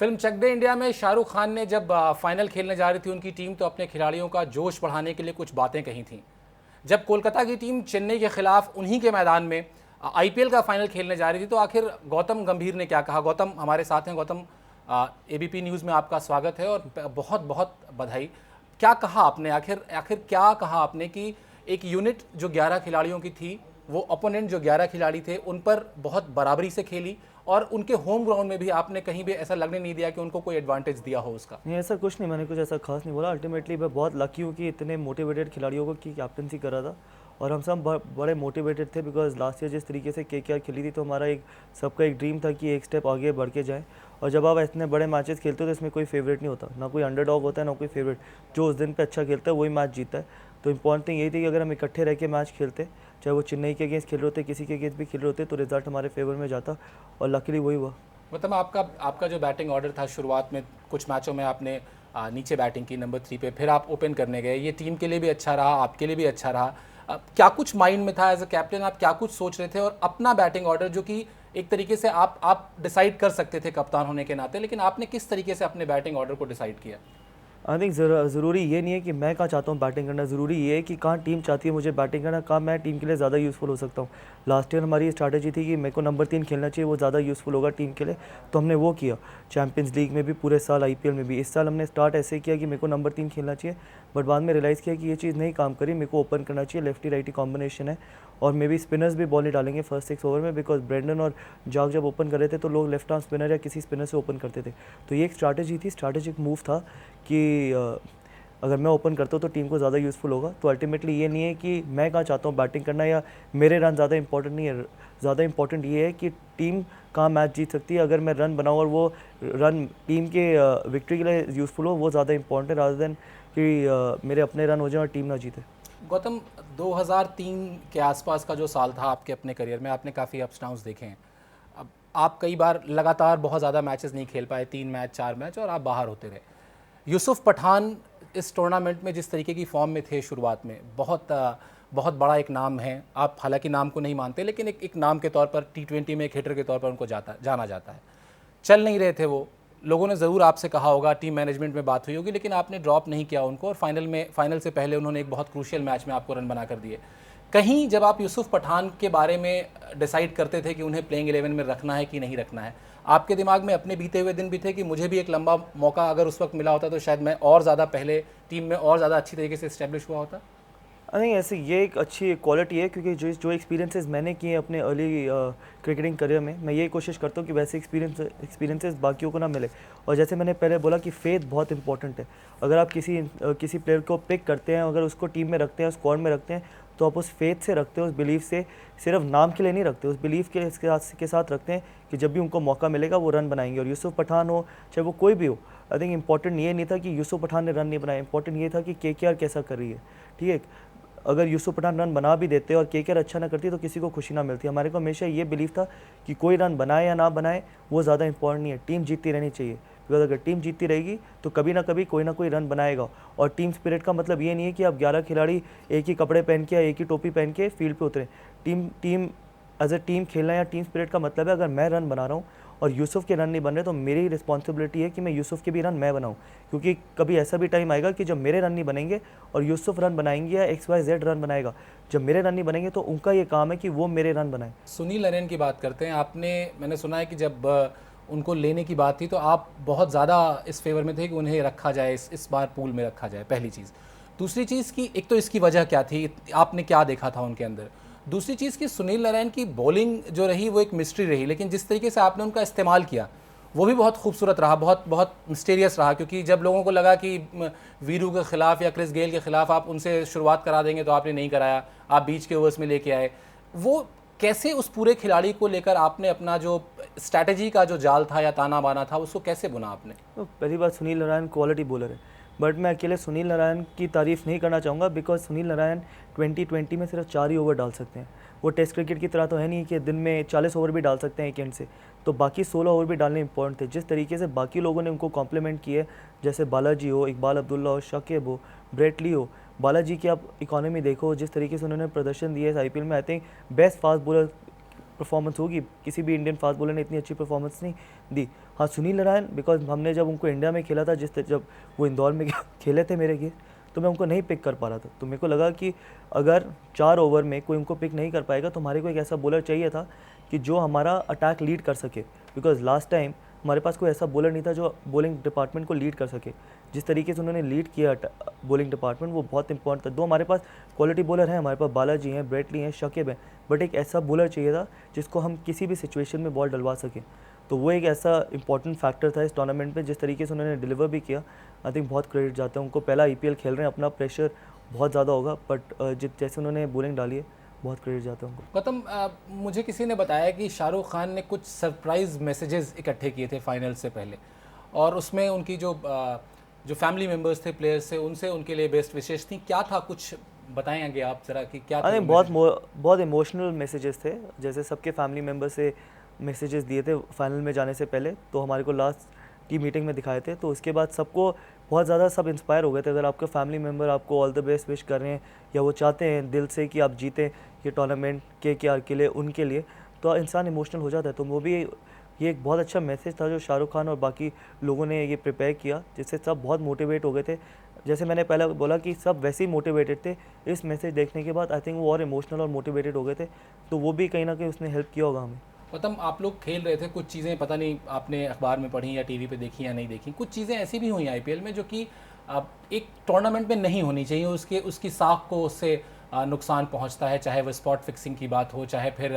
Film चक दे India में शाहरुख खान ने जब फाइनल खेलने जा रही थी उनकी टीम, तो अपने खिलाड़ियों का जोश बढ़ाने के लिए कुछ बातें कही थी। जब कोलकाता की टीम चेन्नई के खिलाफ उन्हीं के मैदान में आईपीएल का फाइनल खेलने जा रही थी, तो आखिर गौतम गंभीर ने क्या कहा। गौतम हमारे साथ हैं। गौतम, एबीपी न्यूज़ में आपका स्वागत है और बहुत बहुत बधाई। क्या कहा आपने, आखिर आखिर क्या कहा आपने कि एक यूनिट जो 11 खिलाड़ियों की थी, वो ओपोनेंट जो 11 खिलाड़ी थे उन पर बहुत बराबरी से खेली और उनके होम ग्राउंड में भी आपने कहीं भी ऐसा लगने नहीं दिया कि उनको कोई एडवांटेज दिया हो उसका? नहीं, ऐसा कुछ नहीं, मैंने कुछ ऐसा खास नहीं बोला। अल्टीमेटली मैं बहुत लकी हूँ कि इतने मोटिवेटेड खिलाड़ियों को की कैप्टनसी करा था और हम सब बड़े मोटिवेटेड थे बिकॉज लास्ट ईयर जिस तरीके से केकेआर खेली थी तो हमारा एक सबका एक ड्रीम था कि एक स्टेप आगे बढ़ के जाए। और जब आप इतने बड़े मैचेस खेलते हो तो इसमें कोई फेवरेट नहीं होता, ना कोई अंडरडॉग होता है ना कोई फेवरेट। जो उस दिन पे अच्छा खेलता है वही मैच जीता है। तो इंपॉर्टेंट थिंग यही थी कि अगर हम इकट्ठे रह के मैच खेलते, चाहे वो चेन्नई के अगेंस्ट खेल रहे होते, किसी के अगेंस्ट भी खेल रहे होते, तो रिजल्ट हमारे फेवर में जाता और लकीली वही हुआ। मतलब आपका जो बैटिंग ऑर्डर था, शुरुआत में कुछ मैचों में आपने नीचे बैटिंग की नंबर 3 पे, फिर आप ओपन करने गए। ये टीम के लिए भी अच्छा रहा, आपके लिए भी अच्छा रहा। क्या कुछ माइंड में था एज अ कैप्टन, आप क्या कुछ सोच रहे थे? और अपना बैटिंग ऑर्डर जो कि एक तरीके से आप डिसाइड कर सकते थे कप्तान होने के नाते, लेकिन आपने किस तरीके से अपने बैटिंग ऑर्डर को डिसाइड किया? आई थिंक ज़रूरी ये नहीं है कि मैं कहाँ चाहता हूँ बैटिंग करना, ज़रूरी ये है कि कहाँ टीम चाहती है मुझे बैटिंग करना, कहाँ मैं टीम के लिए ज़्यादा यूज़फुल हो सकता हूँ। लास्ट ईयर हमारी स्ट्रैटेजी थी कि मेरे को नंबर 3 खेलना चाहिए, वो ज़्यादा यूज़फुल होगा टीम के लिए, तो हमने वो किया। चैंपियंस लीग में भी, पूरे साल आईपीएल में भी। इस साल हमने स्टार्ट ऐसे किया कि मेरे को नंबर 3 खेलना चाहिए, बट बाद में रियलाइज़ किया कि ये चीज़ नहीं काम करी, मेरे को ओपन करना चाहिए। लेफ्टी राइटी कॉम्बिनेशन है और मे बी स्पिनर्स भी बॉल नहीं डालेंगे फर्स्ट 6 ओवर में, बिकॉज ब्रेंडन और जाग जब ओपन कर रहे थे तो लोग लेफ्ट आर्म स्पिनर या किसी स्पिनर से ओपन करते थे। तो ये एक स्ट्रैटेजी थी, स्ट्रैटेजिक मूव था कि अगर मैं ओपन करता हूँ तो टीम को ज़्यादा यूज़फुल होगा। तो अल्टीमेटली ये नहीं है कि मैं कहाँ चाहता हूँ बैटिंग करना या मेरे रन ज़्यादा इंपॉर्टेंट नहीं है। ज़्यादा इंपॉर्टेंट ये है कि टीम कहाँ मैच जीत सकती है। अगर मैं रन बनाऊँ और वो रन टीम के विक्ट्री के लिए यूज़फुल हो, वो ज़्यादा इंपॉर्टेंट है रादर देन कि मेरे अपने रन हो जाए और टीम ना जीते। गौतम, 2003 के आसपास का जो साल था आपके अपने करियर में, आपने काफ़ी अप्स डाउन्स देखे हैं। अब आप कई बार लगातार बहुत ज़्यादा मैचेस नहीं खेल पाए, 3 मैच 4 मैच, और आप बाहर होते रहे। यूसुफ पठान इस टूर्नामेंट में जिस तरीके की फॉर्म में थे शुरुआत में, बहुत बड़ा एक नाम है। आप हालांकि नाम को नहीं मानते, लेकिन एक नाम के तौर पर, T20 में एक हिटर के तौर पर उनको जाना जाता है। चल नहीं रहे थे वो, लोगों ने ज़रूर आपसे कहा होगा, टीम मैनेजमेंट में बात हुई होगी, लेकिन आपने ड्रॉप नहीं किया उनको और फाइनल से पहले उन्होंने एक बहुत क्रूशियल मैच में आपको रन बना कर दिए। कहीं जब आप यूसुफ पठान के बारे में डिसाइड करते थे कि उन्हें प्लेइंग 11 में रखना है कि नहीं रखना है, आपके दिमाग में अपने बीते हुए दिन भी थे कि मुझे भी एक लंबा मौका अगर उस वक्त मिला होता तो शायद मैं और ज़्यादा पहले टीम में और ज़्यादा अच्छी तरीके से इस्टेब्लिश हुआ होता? नहीं, ऐसे ये एक अच्छी क्वालिटी है क्योंकि जो जो एक्सपीरियंसेस मैंने किए अपने अर्ली क्रिकेटिंग करियर में, मैं यही कोशिश करता हूँ कि वैसे एक्सपीरियंसेस बाकियों को ना मिले। और जैसे मैंने पहले बोला कि फेथ बहुत इंपॉर्टेंट है। अगर आप किसी प्लेयर को पिक करते हैं, अगर उसको टीम में रखते हैं, स्क्वाड में रखते हैं, तो आप उस फेथ से रखते हो, उस बिलीफ से, सिर्फ नाम के लिए नहीं रखते, उस बिलीफ के साथ रखते हैं कि जब भी उनको मौका मिलेगा वो रन बनाएंगे। और यूसुफ पठान हो चाहे वो कोई भी हो, आई थिंक इंपॉर्टेंट ये नहीं था कि यूसुफ पठान ने रन नहीं बनाया, इंपॉर्टेंट ये था कि केकेआर कैसा कर रही है। ठीक है, अगर यूसुफ पठान रन बना भी देते और केकेआर अच्छा ना करती तो किसी को खुशी ना मिलती। हमारे को हमेशा ये बिलीव था कि कोई रन बनाए या ना बनाए वो ज़्यादा इंपॉर्टेंट नहीं है, टीम जीतती रहनी चाहिए। बिकॉज अगर टीम जीतती रहेगी तो कभी ना कभी कोई ना कोई रन बनाएगा। और टीम स्पिरिट का मतलब ये नहीं है कि आप 11 खिलाड़ी एक ही कपड़े पहन के या एक ही टोपी पहन के फील्ड पे उतरें। टीम एज ए टीम खेलना या टीम स्पिरिट का मतलब है, अगर मैं रन बना रहा हूँ और यूसुफ के रन नहीं बन रहे तो मेरी रिस्पॉन्सिबिलिटी है कि मैं यूसुफ के भी रन मैं बनाऊं। क्योंकि कभी ऐसा भी टाइम आएगा कि जब मेरे रन नहीं बनेंगे और यूसुफ रन बनाएंगे या XYZ रन बनाएगा, जब मेरे रन नहीं बनेंगे तो उनका ये काम है कि वो मेरे रन बनाएं। सुनील नरेन की बात करते हैं। मैंने सुना है कि जब उनको लेने की बात थी तो आप बहुत ज़्यादा इस फेवर में थे कि उन्हें रखा जाए, इस बार पूल में रखा जाए, पहली चीज़। दूसरी चीज़ की, एक तो इसकी वजह क्या थी, आपने क्या देखा था उनके अंदर? दूसरी चीज़ कि सुनील नारायण की बॉलिंग जो रही वो एक मिस्ट्री रही, लेकिन जिस तरीके से आपने उनका इस्तेमाल किया वो भी बहुत खूबसूरत रहा, बहुत बहुत मिस्टीरियस रहा। क्योंकि जब लोगों को लगा कि वीरू के खिलाफ या क्रिस गेल के खिलाफ आप उनसे शुरुआत करा देंगे, तो आपने नहीं कराया, आप बीच के ओवर्स में लेके आए। वो कैसे उस पूरे खिलाड़ी को लेकर आपने अपना जो स्ट्रैटेजी का जो जाल था या ताना बाना था उसको कैसे बुना आपने? तो पहली बात, सुनील नारायण क्वालिटी बॉलर है, बट मैं अकेले सुनील नारायण की तारीफ़ नहीं करना चाहूँगा बिकॉज सुनील नारायण 2020 में सिर्फ 4 ही ओवर डाल सकते हैं। वो टेस्ट क्रिकेट की तरह तो है नहीं कि दिन में 40 ओवर भी डाल सकते हैं एक एंड से, तो बाकी 16 ओवर भी डालने इंपॉर्टेंट थे। जिस तरीके से बाकी लोगों ने उनको कॉम्प्लीमेंट किए, जैसे बालाजी हो, इकबाल अब्दुल्ला हो, शकीब हो, ब्रेट ली हो, बालाजी की आप इकोनॉमी देखो, जिस तरीके से उन्होंने प्रदर्शन दिया है आईपीएल में, I think best fast bowler performance होगी, किसी भी इंडियन फास्ट बॉलर ने इतनी अच्छी परफॉर्मेंस नहीं दी। हाँ, सुनील नारायण, बिकॉज हमने जब उनको इंडिया में खेला था, जब वो इंदौर में खेले थे मेरे गेस्ट, तो मैं उनको नहीं पिक कर पा रहा था। तो मेरे को लगा कि अगर 4 ओवर में कोई उनको पिक नहीं कर पाएगा तो हमारे को एक ऐसा बॉलर चाहिए था कि जो हमारा अटैक लीड कर सके, बिकॉज लास्ट टाइम हमारे पास कोई ऐसा बॉलर नहीं था जो बॉलिंग डिपार्टमेंट को लीड कर सके। जिस तरीके से उन्होंने लीड किया बॉलिंग डिपार्टमेंट, वो बहुत इंपॉर्टेंट था। 2 हमारे पास क्वालिटी बॉलर हैं, हमारे पास बालाजी हैं, ब्रेटली हैं, शकीब हैं, बट एक ऐसा बॉलर चाहिए था जिसको हम किसी भी सिचुएशन में बॉल डलवा सकें। तो वो एक ऐसा इंपॉर्टेंट फैक्टर था इस टूर्नामेंट में। जिस तरीके से उन्होंने डिलीवर भी किया, आई थिंक बहुत क्रेडिट जाता है उनको। पहला IPL खेल रहे हैं, अपना प्रेशर बहुत ज़्यादा होगा, बट जैसे उन्होंने बॉलिंग डाली है, बहुत क्रेडिट जाता है उनको। गौतम, मुझे किसी ने बताया कि शाहरुख खान ने कुछ सरप्राइज मैसेजेस इकट्ठे किए थे फाइनल से पहले, और उसमें उनकी जो फैमिली मेम्बर्स थे, प्लेयर्स थे, उनसे उनके लिए बेस्ट विशेष थी। क्या था, कुछ बताएंगे आप ज़रा कि क्या अरे थे? बहुत इमोशनल मैसेजेस थे। जैसे सबके फैमिली मेम्बर से मैसेजेस दिए थे फाइनल में जाने से पहले, तो हमारे को लास्ट टीम मीटिंग में दिखाए थे। तो उसके बाद सबको बहुत ज़्यादा सब इंस्पायर हो गए थे। अगर आपके फैमिली मेम्बर आपको ऑल द बेस्ट विश कर रहे हैं या वो चाहते हैं दिल से कि आप जीतें ये टूर्नामेंट KKR के लिए, उनके लिए, तो इंसान इमोशनल हो जाता है। तो वो भी ये एक बहुत अच्छा मैसेज था जो शाहरुख खान और बाकी लोगों ने ये प्रिपेयर किया, जिससे सब बहुत मोटिवेट हो गए थे। जैसे मैंने पहले बोला कि सब वैसे ही मोटिवेटेड थे, इस मैसेज देखने के बाद आई थिंक वो और इमोशनल और मोटिवेटेड हो गए थे। तो वो भी कहीं ना कहीं उसने हेल्प किया होगा हमें। गौतम, आप लोग खेल रहे थे, कुछ चीज़ें पता नहीं आपने अखबार में पढ़ी या टीवी पे देखी या नहीं देखी, कुछ चीज़ें ऐसी भी हुई IPL में जो कि एक टूर्नामेंट में नहीं होनी चाहिए, उसकी साख को उससे नुकसान पहुंचता है। चाहे वो स्पॉट फिक्सिंग की बात हो, चाहे फिर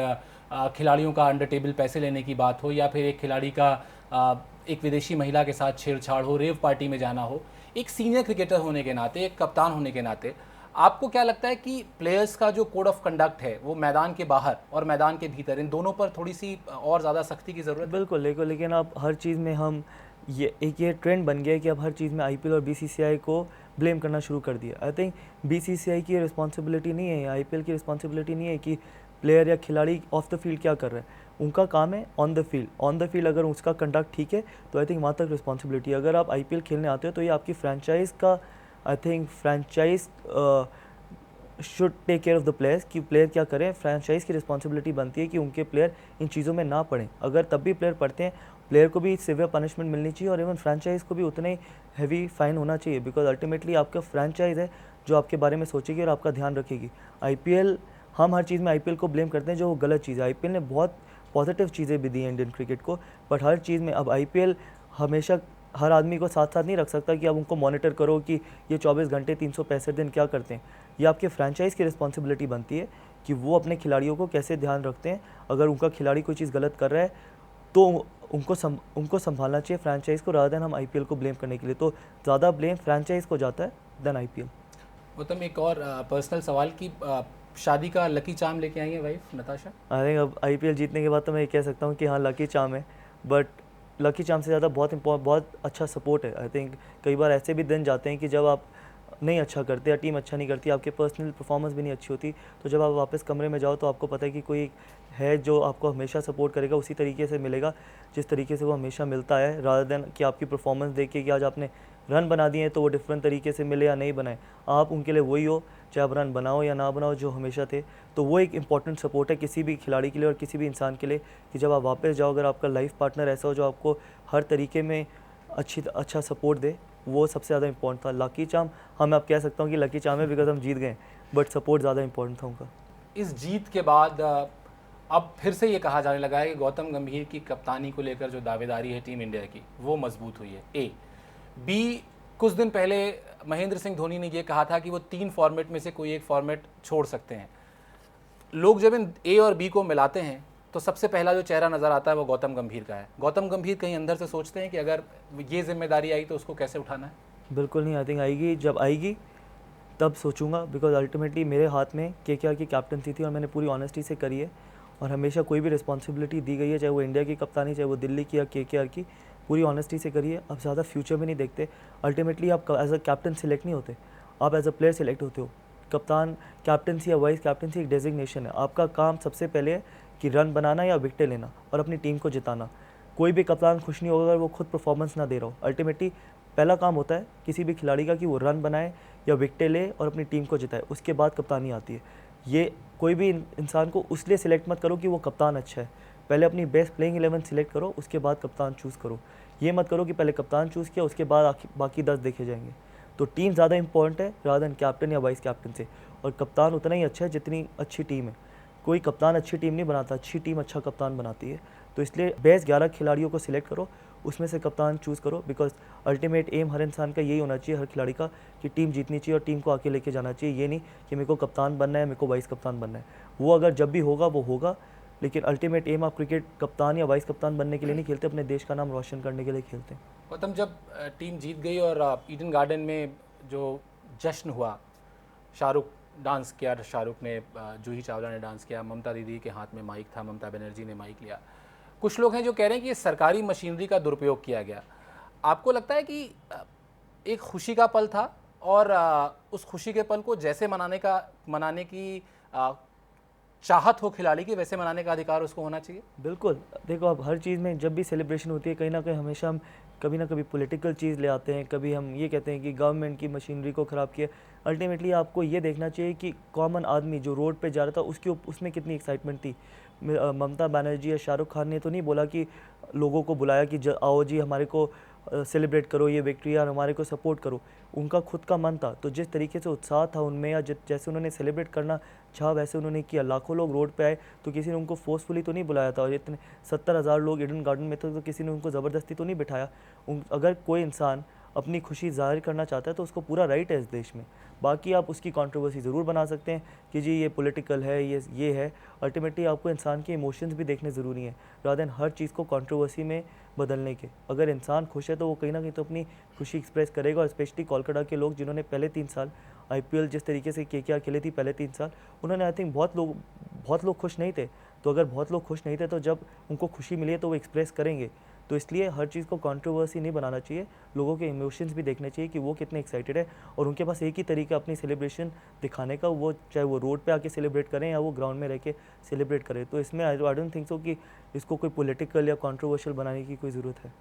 खिलाड़ियों का अंडर टेबल पैसे लेने की बात हो, या फिर एक खिलाड़ी का एक विदेशी महिला के साथ छेड़छाड़ हो, रेव पार्टी में जाना हो। एक सीनियर क्रिकेटर होने के नाते, एक कप्तान होने के नाते, आपको क्या लगता है कि प्लेयर्स का जो कोड ऑफ कंडक्ट है वो मैदान के बाहर और मैदान के भीतर, इन दोनों पर थोड़ी सी और ज़्यादा सख्ती की ज़रूरत है? बिल्कुल, लेकिन अब हर चीज़ में हम ये ट्रेंड बन गया है कि अब हर चीज़ में IPL और BCCI को ब्लेम करना शुरू कर दिया। आई थिंक BCCI की रिस्पॉन्सिबिलिटी नहीं है, IPL की रिस्पॉन्सिबिलिटी नहीं है कि प्लेयर या खिलाड़ी ऑफ द फील्ड क्या कर रहा है। उनका काम है ऑन द फील्ड अगर उसका कंडक्ट ठीक है तो आई थिंक वहाँ तक रिस्पॉन्सिबिलिटी है। अगर आप IPL खेलने आते हो तो ये आपकी फ्रेंचाइज का, I think franchise should take care of the players कि प्लेयर क्या करें। फ्रेंचाइज की रिस्पॉन्सिबिलिटी बनती है कि उनके प्लेयर इन चीज़ों में ना पड़ें। अगर तब भी प्लेयर पढ़ते हैं, प्लेयर को भी सिवियर पनिशमेंट मिलनी चाहिए और इवन फ्रेंचाइज को भी उतना ही हैवी फाइन होना चाहिए, बिकॉज अल्टीमेटली आपका फ्रेंचाइज है जो आपके बारे में सोचेगी और आपका ध्यान रखेगी। IPL, हम हर चीज़ में IPL को ब्लेम करते हैं जो गलत चीज़ है। IPL ने बहुत पॉजिटिव चीज़ें भी दी हैं इंडियन क्रिकेट को, बट हर चीज़ में अब IPL हमेशा हर आदमी को साथ साथ नहीं रख सकता कि आप उनको मॉनिटर करो कि ये 24 घंटे 365 दिन क्या करते हैं। ये आपके फ्रेंचाइज की रिस्पॉन्सिबिलिटी बनती है कि वो अपने खिलाड़ियों को कैसे ध्यान रखते हैं। अगर उनका खिलाड़ी कोई चीज़ गलत कर रहा है तो उनको संभालना चाहिए फ्रेंचाइज को, रादर देन हम IPL को ब्लेम करने के लिए। तो ज़्यादा ब्लेम फ्रेंचाइज को जाता है देन IPL। गौतम, एक और पर्सनल सवाल की, शादी का लकी चार्म लेके आई है वाइफ नताशा? आई थिंक अब IPL जीतने के बाद तो मैं ये कह सकता हूँ कि हाँ लकी चार्म है, बट लकी चार्म से ज़्यादा बहुत अच्छा सपोर्ट है। आई थिंक कई बार ऐसे भी दिन जाते हैं कि जब आप नहीं अच्छा करते या टीम अच्छा नहीं करती, आपके पर्सनल परफॉर्मेंस भी नहीं अच्छी होती, तो जब आप वापस कमरे में जाओ तो आपको पता है कि कोई है जो आपको हमेशा सपोर्ट करेगा, उसी तरीके से मिलेगा जिस तरीके से वो हमेशा मिलता है, रादर देन कि आपकी परफॉर्मेंस देख के कि आज आपने रन बना दिए हैं तो वो डिफरेंट तरीके से मिले या नहीं बनाए, आप उनके लिए वही हो, चाहे आप रन बनाओ या ना बनाओ, जो हमेशा थे। तो वो एक इंपॉर्टेंट सपोर्ट है किसी भी खिलाड़ी के लिए और किसी भी इंसान के लिए कि जब आप वापस जाओ, अगर आपका लाइफ पार्टनर ऐसा हो जो आपको हर तरीके में अच्छा सपोर्ट दे, वो सबसे ज़्यादा इंपॉर्टेंट था। लकी चार्म मैं आप कह सकता हूँ कि लकी चार्म है बिकॉज हम जीत गए, बट सपोर्ट ज़्यादा इंपॉर्टेंट था उनका। इस जीत के बाद अब फिर से ये कहा जाने लगा है कि गौतम गंभीर की कप्तानी को लेकर जो दावेदारी है टीम इंडिया की, वो मजबूत हुई है। A, B, कुछ दिन पहले महेंद्र सिंह धोनी ने ये कहा था कि वो 3 फॉर्मेट में से कोई एक फॉर्मेट छोड़ सकते हैं। लोग जब इन A और B को मिलाते हैं तो सबसे पहला जो चेहरा नज़र आता है वो गौतम गंभीर का है। गौतम गंभीर कहीं अंदर से सोचते हैं कि अगर ये जिम्मेदारी आई तो उसको कैसे उठाना है? बिल्कुल नहीं, आई थिंक आएगी, जब आएगी तब सोचूंगा, बिकॉज अल्टीमेटली मेरे हाथ में KKR की कैप्टनसी थी और मैंने पूरी ऑनेस्टी से करी है। और हमेशा कोई भी रिस्पॉन्सिबिलिटी दी गई है, चाहे वो इंडिया की कप्तानी, चाहे वो दिल्ली की या KKR की, पूरी ऑनेस्टी से करी है। अब ज़्यादा फ्यूचर में नहीं देखते। अल्टीमेटली आप एज अ कैप्टन सेलेक्ट नहीं होते, आप एज अ प्लेयर सेलेक्ट होते हो। कप्तान कैप्टनसी या वाइस कैप्टनसी एक डेजिग्नेशन है। आपका काम सबसे पहले है कि रन बनाना या विकेटें लेना और अपनी टीम को जिताना। कोई भी कप्तान खुश नहीं होगा अगर वो खुद परफॉर्मेंस ना दे रहा हो। अल्टीमेटली पहला काम होता है किसी भी खिलाड़ी का कि वो रन बनाए या विकेटें ले और अपनी टीम को जिताए, उसके बाद कप्तानी आती है। ये कोई भी इंसान को उसलिए सिलेक्ट मत करो कि वो कप्तान अच्छा है। पहले अपनी बेस्ट प्लेइंग 11 सिलेक्ट करो, उसके बाद कप्तान चूज़ करो। ये मत करो कि पहले कप्तान चूज़ किया, उसके बाद बाकी 10 देखे जाएंगे। तो टीम ज़्यादा इंपॉर्टेंट है रादर देन कैप्टन या वाइस कैप्टन से, और कप्तान उतना ही अच्छा है जितनी अच्छी टीम है। कोई कप्तान अच्छी टीम नहीं बनाता, अच्छी टीम अच्छा कप्तान बनाती है। तो इसलिए बेस्ट 11 खिलाड़ियों को सिलेक्ट करो, उसमें से कप्तान चूज़ करो, बिकॉज अल्टीमेट एम हर इंसान का यही होना चाहिए, हर खिलाड़ी का, कि टीम जीतनी चाहिए और टीम को आगे लेके जाना चाहिए। ये नहीं कि मेरे को कप्तान बनना है, मेरे को वाइस कप्तान बनना है। वो अगर जब भी होगा वो होगा, लेकिन अल्टीमेट एम आप क्रिकेट कप्तान या वाइस कप्तान बनने के लिए नहीं खेलते, अपने देश का नाम रोशन करने के लिए खेलते हैं। गौतम, जब टीम जीत गई और ईडन गार्डन में जो जश्न हुआ, शाहरुख डांस किया, शाहरुख ने, जूही चावला ने डांस किया, ममता दीदी के हाथ में माइक था, ममता बनर्जी ने माइक लिया। कुछ लोग हैं जो कह रहे हैं कि ये सरकारी मशीनरी का दुरुपयोग किया गया। आपको लगता है कि एक खुशी का पल था और उस खुशी के पल को जैसे मनाने की चाहत हो खिलाड़ी की, वैसे मनाने का अधिकार उसको होना चाहिए? बिल्कुल। देखो, अब हर चीज़ में जब भी सेलिब्रेशन होती है, कहीं ना कहीं हमेशा हम कभी ना कभी पॉलिटिकल चीज़ ले आते हैं, कभी हम ये कहते हैं कि गवर्नमेंट की मशीनरी को ख़राब किया। अल्टीमेटली आपको ये देखना चाहिए कि कॉमन आदमी जो रोड पे जा रहा था उसमें कितनी एक्साइटमेंट थी। ममता बनर्जी या शाहरुख खान ने तो नहीं बोला कि लोगों को बुलाया कि आओ जी हमारे को सेलिब्रेट करो ये विक्ट्री और हमारे को सपोर्ट करो। उनका खुद का मन था, तो जिस तरीके से उत्साह था उनमें, या जैसे उन्होंने सेलिब्रेट करना चाहा वैसे उन्होंने किया। लाखों लोग रोड पे आए, तो किसी ने उनको फोर्सफुली तो नहीं बुलाया था, और इतने 70,000 लोग ईडन गार्डन में थे, तो किसी ने उनको ज़बरदस्ती तो नहीं बिठाया। अगर कोई इंसान अपनी खुशी ज़ाहिर करना चाहता है तो उसको पूरा राइट है इस देश में। बाकी आप उसकी कंट्रोवर्सी ज़रूर बना सकते हैं कि जी ये पॉलिटिकल है, ये है। अल्टीमेटली आपको इंसान के इमोशंस भी देखने ज़रूरी हैं, रादर देन हर चीज़ को कंट्रोवर्सी में बदलने के। अगर इंसान खुश है तो वो कहीं ना कहीं तो अपनी खुशी एक्सप्रेस करेगा। और स्पेशली कोलकाता के लोग जिन्होंने पहले 3 साल IPL जिस तरीके से KKR खेली थी पहले 3 साल, उन्होंने आई थिंक बहुत लोग खुश नहीं थे। तो अगर बहुत लोग खुश नहीं थे तो जब उनको खुशी मिली है तो वो एक्सप्रेस करेंगे। तो इसलिए हर चीज़ को कंट्रोवर्सी नहीं बनाना चाहिए, लोगों के इमोशंस भी देखने चाहिए कि वो कितने एक्साइटेड है, और उनके पास एक ही तरीका अपनी सेलिब्रेशन दिखाने का, वो चाहे वो रोड पे आके सेलिब्रेट करें या वो ग्राउंड में रह के सेलिब्रेट करें। तो इसमें आई डोंट थिंक सो कि इसको कोई पॉलिटिकल या कंट्रोवर्शियल बनाने की कोई ज़रूरत है।